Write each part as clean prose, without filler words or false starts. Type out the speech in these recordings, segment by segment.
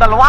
Dalawa.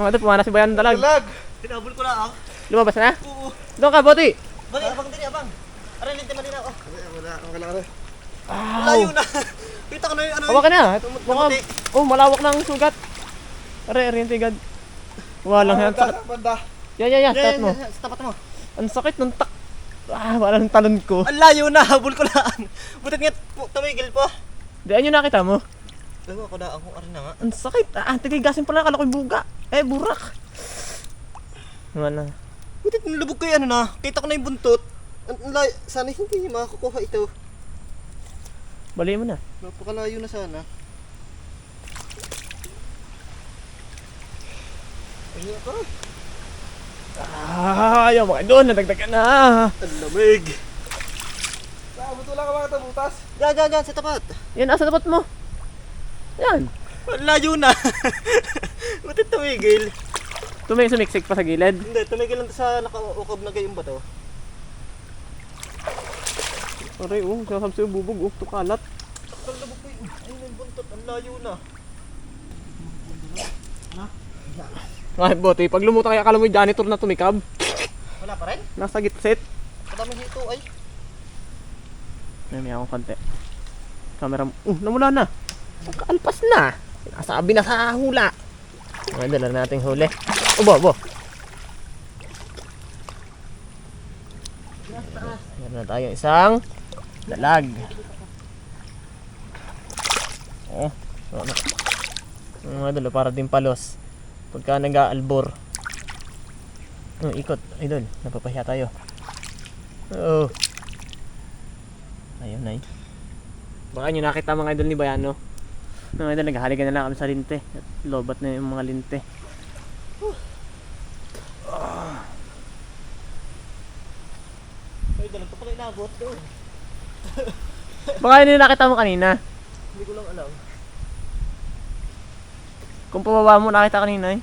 Ito, pumana si Bayan ng dalag. Tinabol ko na ang. Lumabas na? Oo. Doon ka, Boti. Bali, abang diri, abang. Aray, linti malinaw. Oh. Wala. Layo na. Kita ko na yung ano. Hawa ka na. Kamuti. Malawak na ang sugat. Are, yung tigad. Walang yan. Sakit. Banda. Yan. Start mo. Sa tapat mo. Ang sakit ng tak. Walang talon ko. Ang layo na, habol ko na. Butit nga, tumigil po. Diyan yung nakita mo. Lago ako na, ako aray na nga. Ang sakit. Tigigasin pala. Akala ko'y buga. Burak. Naman na. Butit nilubog ko yung ano na. Kita ko na yung buntot. Ang layo. Sana hindi makakukuha ito. Bali mo na. Napakalayo na sana. Ayun ako. Ayaw mga doon. Nadagdagan na. Ang lamig. Buto lang ka mga tabutas. Diyan, sa tapat. Yan, asa dapat mo. Yan. Ang layo na. Butit tumigil. Sumiksik pa sa gilid. Hindi, tumigil lang sa nakaukab na gayong bato. Aray, sasab sa'yo bubog. Tukalat. Ang labog ko yun. Ayun yung buntot. Ang layo na. Ay, Boti. Pag lumuta kaya akala mo yung janitor na tumikab. Wala pa rin? Nasa gitsit. Madami dito ay. May akong konti. Camera mo. Namula na. Kaalpas na. Nasabi na sa hula. Dala nating huli. Bo. Meron na tayong isang dalag. Mga dalo para din palos. Pagka nag-aalbor. Ikot. Idol. Napapahiya tayo. Oo. Ayun na baka nyo nakita mga idol ni Bayano. Mga idol, naghahaligan na lang kami sa linte. At lobat na yung mga linte. Ay, dalang ko pala inabot doon. Baka yun yung nakita mo kanina. Hindi ko lang alam. Kung pababa mo nakita kanina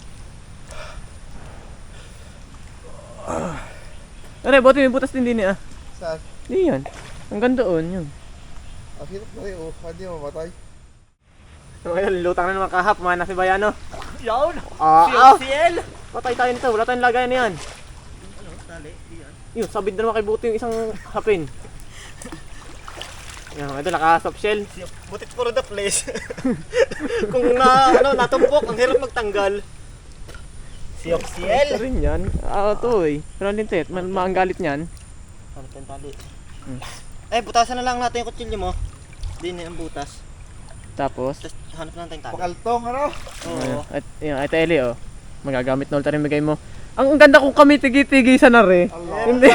Aray, Boti, may butas din din Saan? Hindi yan. Hanggang doon yun. Ang hirap na rin. Hindi mamatay. Mga idol, lutang na naman kahap. Mana si Bayano. Yawn! CL! Patay tayo nito. Wala tayong lagayan yan. Ano? Tali? Iyan. Yun, sabid na naman kay Boti yung isang hapin. Yan mga idol, naka-soft shell. Butit puro the place. Kung natumbok, ang hirap magtanggal. Siyok Ito rin yan. Ito Pero lintit, maang galit niyan. Ano tayong tali? Ay, butasan na lang natin yung kutsilyo mo. Din ang butas. Tapos, Tapos hanap na tayong tali. Pakaltong ano? Oo. at yun, ito Eli magagamit na ulit rin bigay mo. Ang ganda kung kami tigi-tigisan na re. Hindi.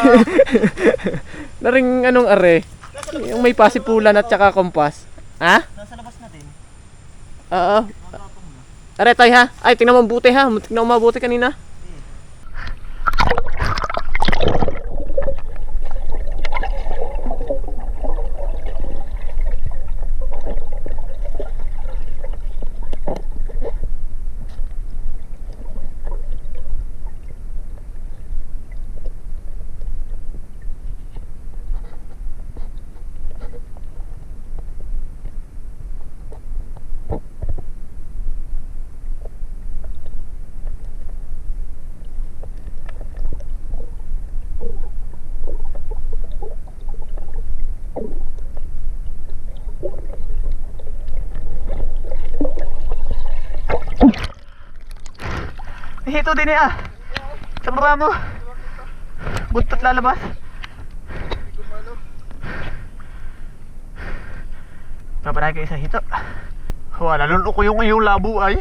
Na ring anong are. Yung may pasipulan at saka kompas. Ha? Nasa labas natin. Oo. Are tayo ha. Ay, tingnan mo mabuti ha. Tingnan mo mabuti kanina. hito din eh ah. Sa baba mo. Buntot lalabas. Paparay kayo sa hito. Wala, lalo ko yung iyong labo ay.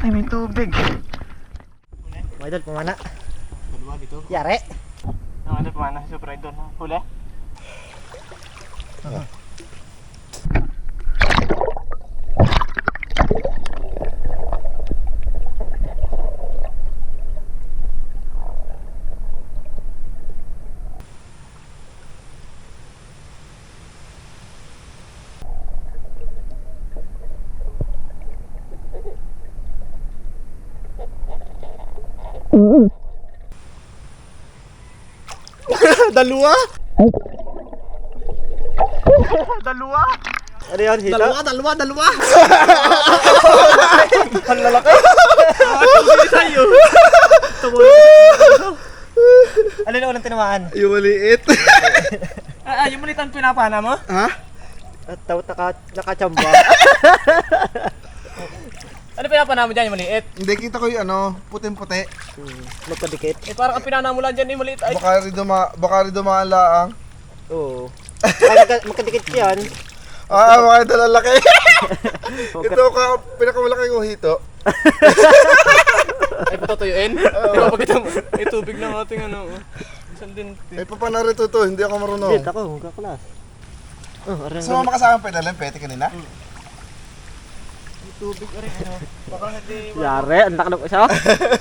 Patay, may tubig. Mga idol, pumana. Dalawa dito. Yari. Ang ano pa na, super idol. Huli? Dalawa? Dalawa? Ano yun, hito? Dalawa! Ang lalaki. Sa'yo. Ano na unang tinamaan? Yung maliit. Yung malitan pinapana mo? Ha? At tawat nakachamba. Ano pinapana mo dyan, yung maliit? Hindi, kita ko yung ano, puting-puti. Magkadikit. Eh parang ang pinana mo lang dyan, yung maliit ay. Baka rin dumaan laang. Oo. Kaya magkadikit yan. Mga ito lalaki. Ito pinakamalaki kong hito. Ay patutuyuin? Pero pag ito, may tubig ng ating ano. Isang din. Eh, papanarito to, hindi ako marunong. Dito ako, kaklas. Oh, aray Sumama ka sa akin pedalan, pwede kanina? May tubig rin ano. Baka hindi Yari, ang laki ng isa.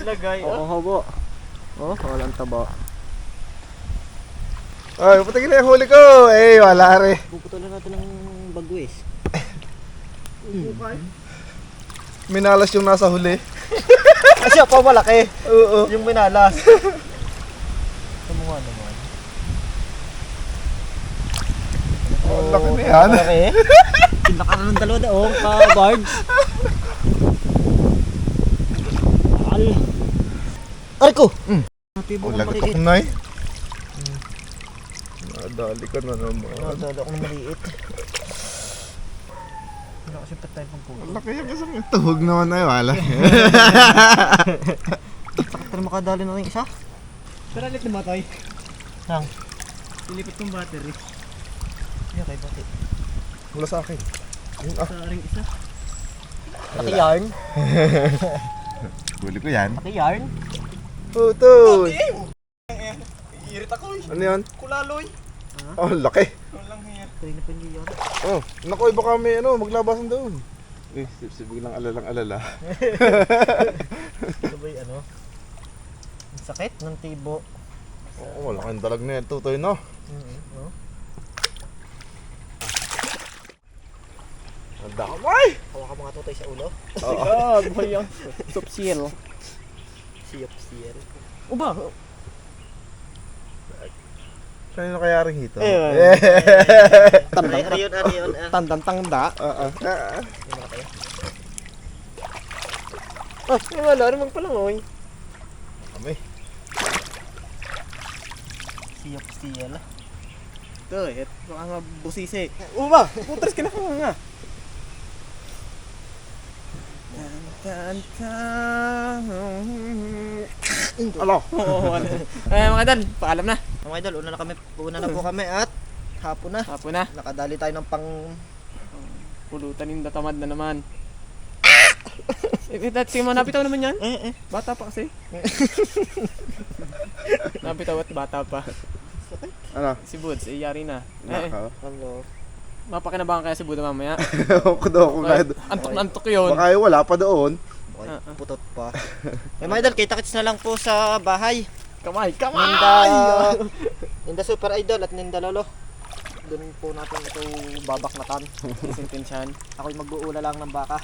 lagay. Oo, hobo. Oh, walang taba. Ay, patigil na yung huli ko. Eh, wala rin. Puputulan natin ng bagwis. Minalas yung nasa huli. Kasi pa malaki. Oo. Yung minalas. Tumuha naman. Ang laki na yan. Malaki. Pinaka na ng dalawa daong ka-guards. Al. Aray ko! Natibo Oh, ng lagot maliit. ako, Nay. Nadali ka na naman. Nadala ako ng maliit. Wala kasi patay pang pulo. Ang laki yung kasama. Tuhog naman na yun, wala. Sakit ka na makadali na rin isa. Pero ulit namatay. Hang. Silipit yung battery. Yan kay bati. Wala sa akin. Yun, ah. Sa ring isa. Naki-yarn. Huli ko yan. Naki-yarn. Puto! Iirit ako eh. Ano yan? Kulaloy. Oh, ang laki. Walang hiya. Kanina pa yung yarn. Oh, naku, iba kami, maglabasan doon. Eh, sibig lang alalang-alala. Ito ba yung ano? Ang sakit ng tibo. Oo, wala kang dalag na yan, tutoy, no? No? Ang damay! Hawa ka mga tutoy sa ulo. Ah, buhay yan. Top seal. Siyap-siyap. Uba. Kanino kaya rin hito? Ano yun? Tandang-tanda. Yung mga tayo. Ah, wala rin magpalangoy. Kami. Siyap-siyap. Ito eh, baka nga busisi. Uba, putras ka na nga. Alo! Oo, ano. Mga idol, paalam na. Mga idol, una na po kami at hapon na. Hapon na. Nakadali tayo ng pang... Pulutan yung datamad na naman. Sige mo, napitaw naman yan. Bata pa kasi. Napitaw at bata pa. Ano? Si Buds, yari na. Nakaw. Ano? Mapakinabangan kaya si Buda mamaya. Ako daw kung kaya. Antok na antok yun. Baka ay wala pa doon. Okay, putot pa. Eh mga idol, kita-kits na lang po sa bahay. Kamay! Ninda Super Idol at Ninda Lolo. Doon po natin ito babaknatan. Sintensyahan. Ako'y mag-uula lang ng baka.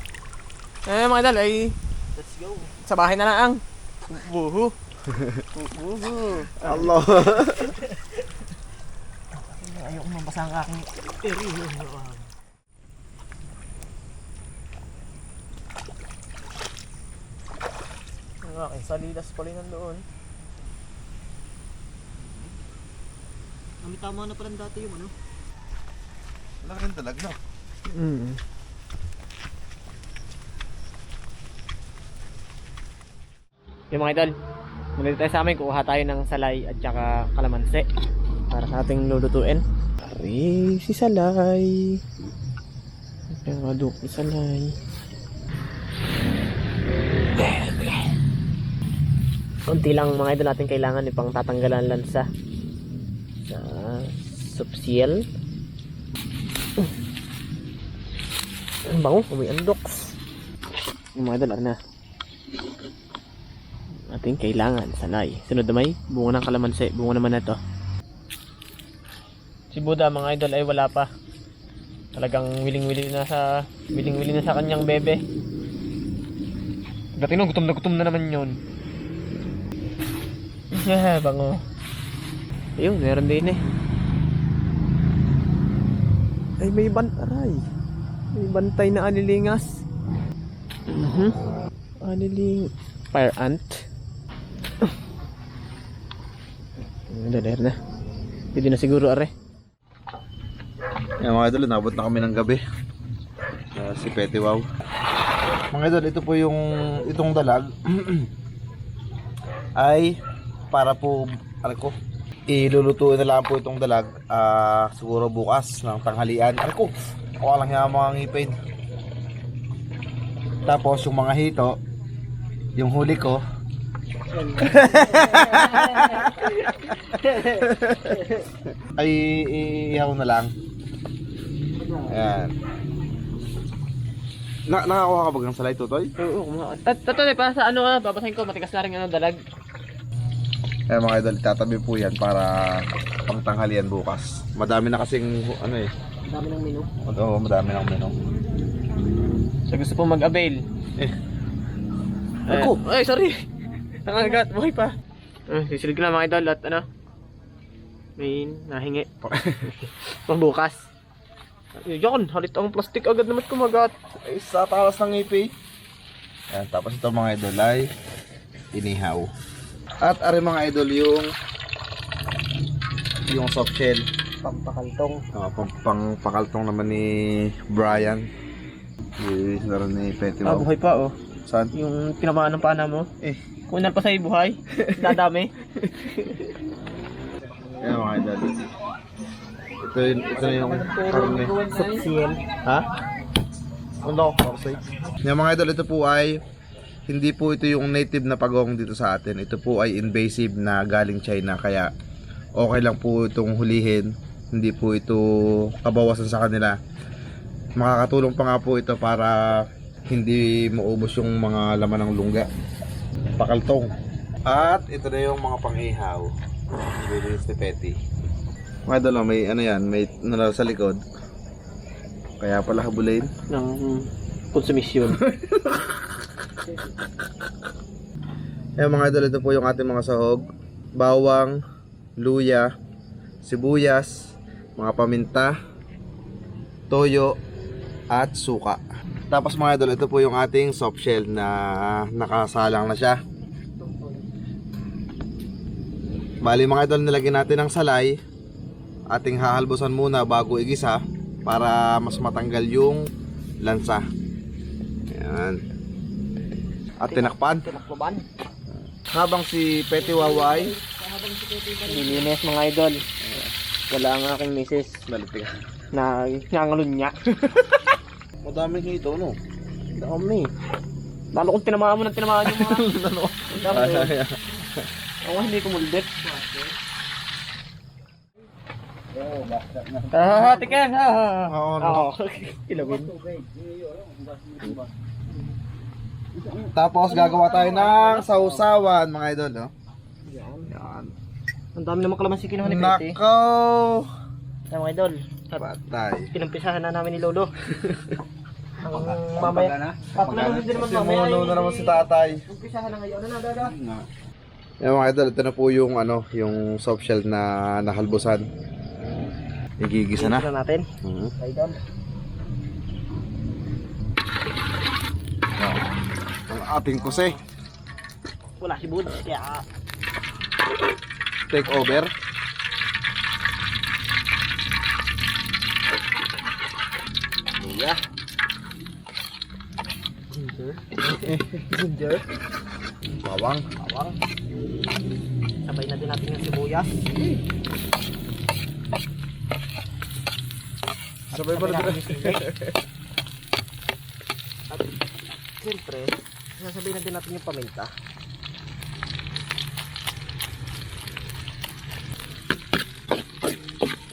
Mga idol, ay Let's go. sa bahay na lang. Buhu. Buhu. Allah. Ayoko mabasa ang aking teriyo. Ang aking salidas pala nandoon. Kami tama na pala dati yung ano. Wala rin talaga. Mm. Yung mga idol, muna tayo sa amin, kukuha tayo ng salay at saka kalamansi para sa ating lulutuin. Ari, si salay. Nagkakaduk si salay. Kunti lang mga idol natin kailangan ipang tatanggalan lansa sa subsiel. Ang bango, may andoks. Yung mga idol, na ating kailangan salay. Sunod na may bunga ng kalamansi. Bunga naman na ito. Si Buda mga idol ay wala pa. Talagang wiling-wiling na sa kanyang bebe. Gatino, gutom na naman yun. Yeah, bango. Ayun, meron din eh. Ay, may bantaray. May bantay na anilingas. Aniling fire ant. Daler na. Hindi na siguro are. Yan mga idol, nabot na kami ng gabi. Si Petty Wow. Mga idol, ito po yung itong dalag ay para po ilulutuin na lang po itong dalag siguro bukas ng tanghalian. Kuha lang yung mga ngipin. Tapos yung mga hito, yung huli ko ay iihaw na lang. Ayan. Nakakuha ka ba ng salay, Tutoy? Oo, kumakas. Tatoy, para sa ano babasahin ko, matigas na rin dalag. Ayan mga idol, itatabi po yan para pang tanghalian bukas. Madami na kasing Dami ng menu. Oo, madami ng menu. So gusto po mag-avail. Ako! Ay, sorry. Nangagat, buhay pa. Sisilid ko lang mga idol at may nahingi. Pambukas. Yan, halit ang plastic agad naman kumagat. Ay, sa talas ng ipi. Ayan, tapos ito mga idol ay inihaw. At ari mga idol yung soft shell. Pampakaltong. Pangpakaltong naman ni Brian. Yung laro ni Petty Wow. Buhay pa oh. Saan? Yung tinamaan ng pana mo. Kunan pa sa'yo buhay. Dadami. Ayan mga idol. Ito na yung karne. Subsiel. Ha? Ano? Yung mga idol, ito po ay hindi po ito yung native na pagong dito sa atin. Ito po ay invasive na galing China, kaya okay lang po itong hulihin. Hindi po ito kabawasan sa kanila. Makakatulong pa nga po ito para hindi maubos yung mga laman ng lungga. Pakaltong. At ito na yung mga pang-ihaw. Nililis ni Petty. Mga idol, may may nalala sa likod. Kaya pala habulain. Ng konsumisyon. Ayan mga idol, ito po yung ating mga sahog. Bawang, luya, sibuyas, mga paminta, toyo, at suka. Tapos mga idol, ito po yung ating soft shell na nakasalang na siya. Bali mga idol, nilagyan natin ng salay. Ating hahalbusan muna bago igisa para mas matanggal yung lansa. Ayan. At tinakpan. Habang si Petty Wow ay Nilinis mga idol. Wala ang aking misis. balitig. Na nangalun niya. Madami hito, no? Dami. Lalo kung tinamaan mo ng tinamaan yung mga ano. Dami. Ako hindi ko muldit. Tiken ha. Oo, no. Oo. Ilawin. Tapos gagawa tayo ng sausawan mga idol, no? Yan. Ang dami naman kalamansi kinuha ni Betty. Nako! Yan mga idol. Patay. Pinumpisahan na namin ni Lolo. Ang mamaya. Papunod din naman mamaya. Simuno na naman si tatay. Umpisahan na ngayon. Ano na, Dada? Yan mga idol, ito na po yung ano, yung soft shell na nahalbusan. Igigisa na. Umpisahan natin. Idol. Ang ating kuse. Wala si Bud. Kaya Take over. Luya. ginger. Bawang. Bawang. Sabay na din natin yung sibuyas. Sabay ba na natin yung sili. At siyempre, sasabay na din natin yung paminta.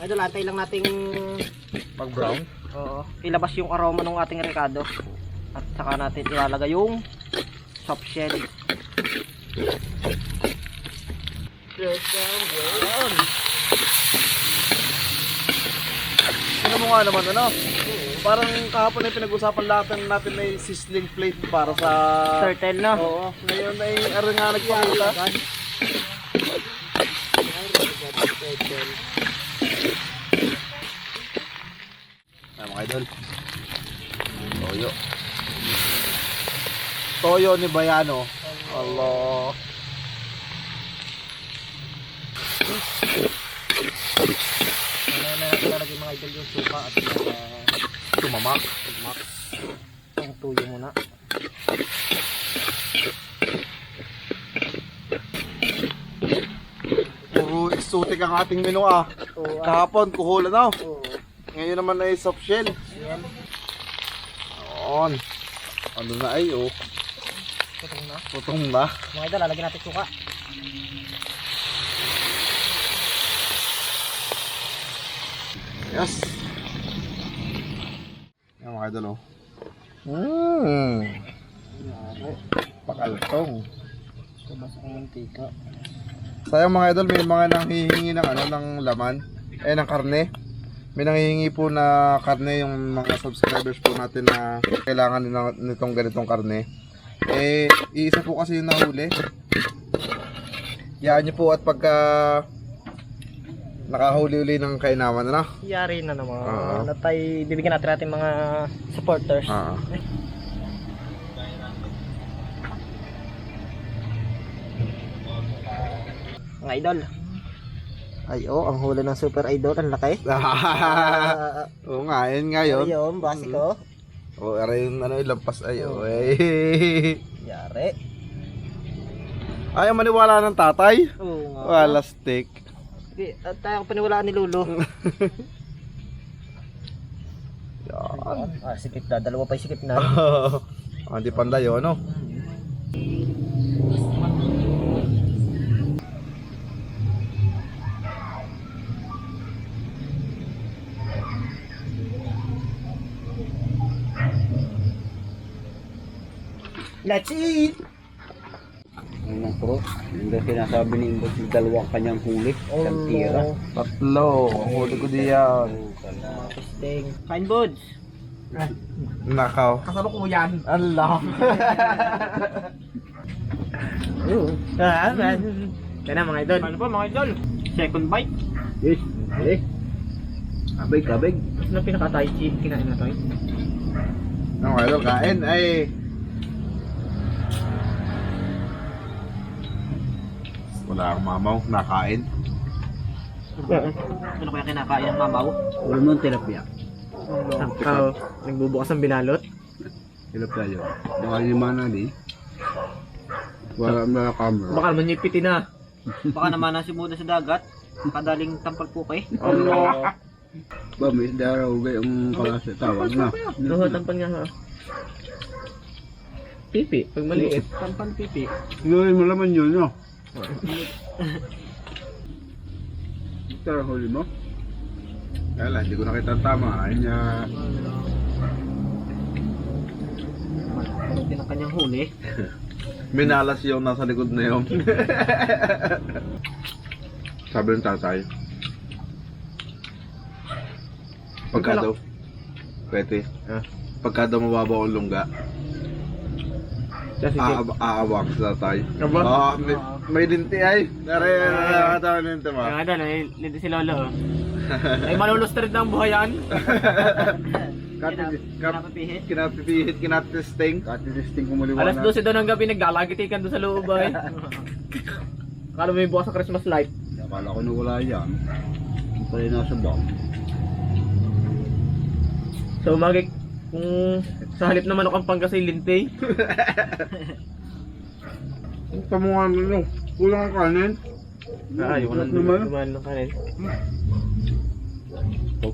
Idol, antay lang nating Mag-brown. oo, ilabas yung aroma ng ating rekado. At saka natin ilalagay yung soft shell. Tingnan mo nga naman ano. Parang kahapon ay pinag-usapan lahat natin may sizzling plate para sa... Turtle na. Oo. Ngayon ay ano nga nagpakita. Ay mga idol. Toyo. Toyo ni Bayano. Allah. Ano na natin lalagay mga idol yung suka at Tumamak. tumak. Ang tuyo muna. Puro exotic ang ating menu ah. Oo, Kahapon kuhula na. oo. Ngayon naman ay soft shell. Yan. On. Ano na ay oh. Tutong na. Putong na. Mga idol, lalagyan natin suka. Yes. Yan mga idol oh. Pakaltong. Sabas ang mantika. Sayang mga idol, may mga nanghihingi ng ano ng laman, ng karne. May nanghihingi po na karne yung mga subscribers po natin na kailangan nitong ganitong karne. Iisa po kasi yung nahuli. Yaan nyo po at pagka nakahuli-uli ng kainaman na. Yari na naman. Oo. Bibigyan natin mga supporters. Mga idol. Ay, ang huli ng super idol. Ang laki. Oo nga, yun nga yun. Ayun, base ko. O, aray yung ano, lampas ay, Oo. Yari. Ayaw maniwala ng tatay. Oo nga. Wala stick. At tayo paniwalaan ni Lolo. Yan. Sikip na. Dalawa pa yung sikip na. Hindi pandayo, no? Let's eat! Unang pro, yung sinasabi ni Imbot yung dalawang kanyang huli, isang tira. Tatlo. Ang huli ko diyan. Testing. Fine buds. Nakaw. Kasalukuyan. Allah. Man. Yan na mga idol. Ano pa mga idol? Second bite. Yes, eh. Kabig, kabig. Ano na pinaka-tai chi? Kinain na to eh. Ang idol kain ay wala akong mamaw, nakain. Ano kaya kinakain ng mamaw? Wala mo ang tilapia. Nagbubukas ng binalot. Tilapia yun. Baka yung mana di. Wala mo na camera. Baka naman yung piti na. Baka naman nasi muda sa dagat. Kadaling tampal po kay. Allah. Ba, may daraw ba yung kalasa tawag na. Oo, tampal nga ha. Pipi, pag maliit. Tampal pipi. Gawin mo naman yun, no? Tara, huli mo? Kaya lang, hindi ko nakita ang tama. Ayun niya. Hindi ng kanyang huli. Minalas yung nasa likod na yun. Sabi ng tatay. Pagka daw. Pwede. Pagka daw mababaw ang lungga. Kasi Aawak sa tatay. Aba? May linti ay. Nakatawa na linti mo. Kaya nga doon, lindi si Lolo. Ay malulustrid na ang buhayan. Kinapipihit, kinatesting. Katilisting kumaliwanag. Alas 12 daw ng gabi, naglalagitikan doon sa loob ay. Akala mo may bukas sa Christmas light. Akala ko na wala yan. Yung pala nasa bang. So umagik, kung sa halip na manok ang pangkasay lintay. Ang tamungan mo. Kulang ang kanin. Ayoko nang dumaan ng kanin. Oh,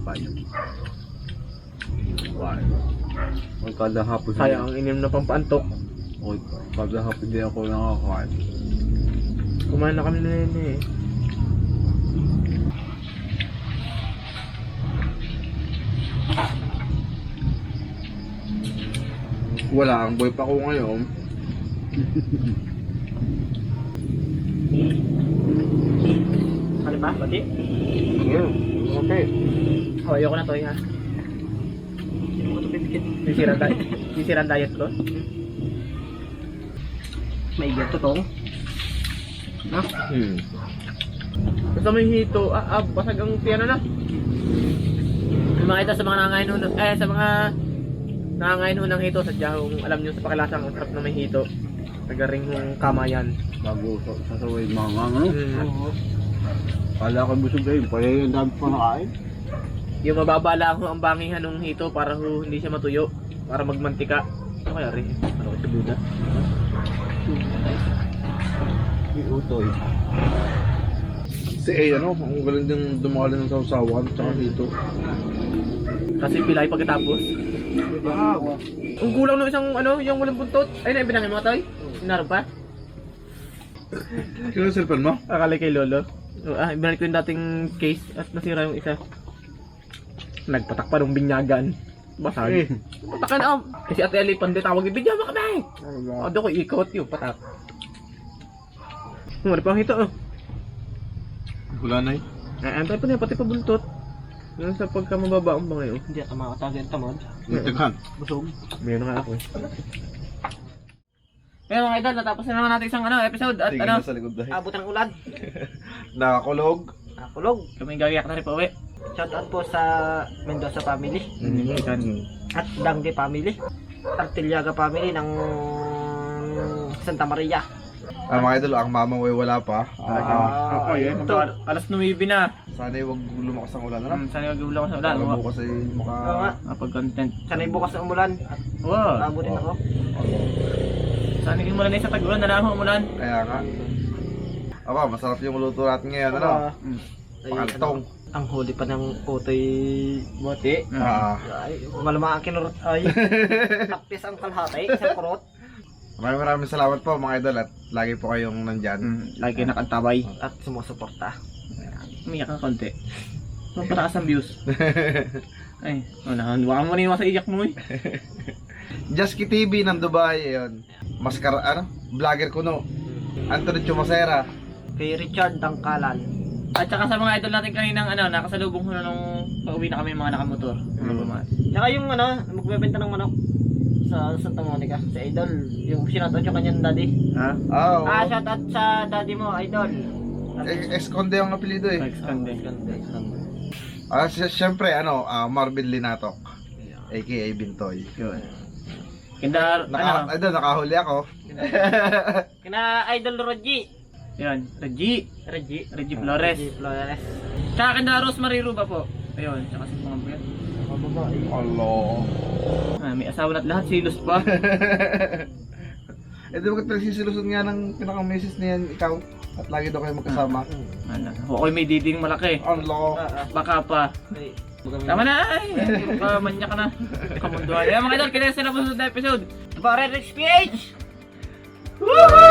pa yun. Ay, kada hapon. Sayang ang inim na pampaantok. Oy, kada hapon di ako nakakain. Kumain na kami na yun eh. Wala ang boy pa ko ngayon. Ano ba? Pati? Okay. Oh, ayoko na to ha. Sisirang diet ko. May gato to. Basta may hito, basag ang piano na. Yung mga ito sa mga nangangain sa mga nangangain ho ng hito, sadya kung alam nyo sa pakilasang ang sarap na may hito. Tagaring hong kamayan. Bago sasaway mga ano. Kala ko busog kayo, kaya yung dami pa nakain. Yung mababa lang ho ang bangihan ng hito para ho hindi siya matuyo. Para magmantika. Ano kaya rin? Ano ko sa Buddha? Utoy. Si A, ano, ang galing din dumali ng sausawan, tsaka dito. Kasi pilay pagkatapos. Ang kulang ng isang yung walang buntot. Ay na, ibinangin mo tayo? Sinaroon pa? Sino ang cellphone mo? Akala kay Lolo. Ibinalik ko yung dating case at nasira yung isa. Nagpatak pa ng binyagan. Basag. Patakan na. Kasi Ate Ali pandi tawag yung binyagan kami. Doon ko ikot yung patak. Wala pa ang hito oh. Wala na eh. Antay pa niya pati pa buntot. Yung sa pagka mababa ang bangay oh. Hindi at makatagin tamad. Nagtaghan. Busog. Meron nga ako eh. Kaya mga idol, natapos na naman natin isang episode at Tingin na sa likod dahil. Abot ng ulan. Nakakulog. Nakulog. kami gagayak na rin pa uwi. Shoutout po sa Mendoza family. At Dangge family. Artiliaga family ng Santa Maria. Mga idol, ang mama ko ay wala pa. Ito. Alas 9 na. Sana'y wag lumakas ang ulan, ano? Sana nagugulaw ko sa ulan. Para bukas ay maka... Oo nga. Pag-content. Sana'y bukas na umulan. Wow. Abutin ako. Sana yung umulan na sa tag-ulan, nalaman umulan. Kaya nga. Aba, masarap yung luto natin ngayon, ano? Pakantong. Ang huli pa ng putoy bote. Ay, malamang ang kinurot ay. Taktis ang kalahati, isang kurot. Maraming salamat po mga idol at lagi po kayong nandyan. Lagi kayo nakantabay. At sumusuporta. Umiyak ka konti. Mapataas ang views. Ay, wala. Baka mo na yung sa iyak mo eh. Jaski TV ng Dubai, yun. Maskara, vlogger ko no. Anthony Chumasera. Kay Richard Dangkalan. At saka sa mga idol natin kaninang nakasalubong ko na nung pauwi na kami mga nakamotor. Saka yung magbebenta ng manok sa Santa Monica, sa Idol. Yung sinoutout yung kanyang daddy. Ha? Oo. Shoutout sa daddy mo, Idol. Esconde ang apelido eh. Expande. Siyempre, Marvin Linatok. A.K.A. Bintoy. Yun. Kanda, Nakahuli ako. Kina Idol Roji. Yun. Reggie Flores. Flores. Tsaka kanda Rosemary Ruba po. Ayun. Tsaka si mga buyan. Allah. May asawa na't lahat. Silos pa. Di bakit nagsisilusun nga ng pinaka-misis niyan ikaw? At lagi daw kayo magkasama. Ako'y may diding malaki. Allah. Baka pa. Tama na ay! Manya ka na. Kamunduhan. Kaya mga idol, kaya sila po sa episode. Barrel PH! Woohoo!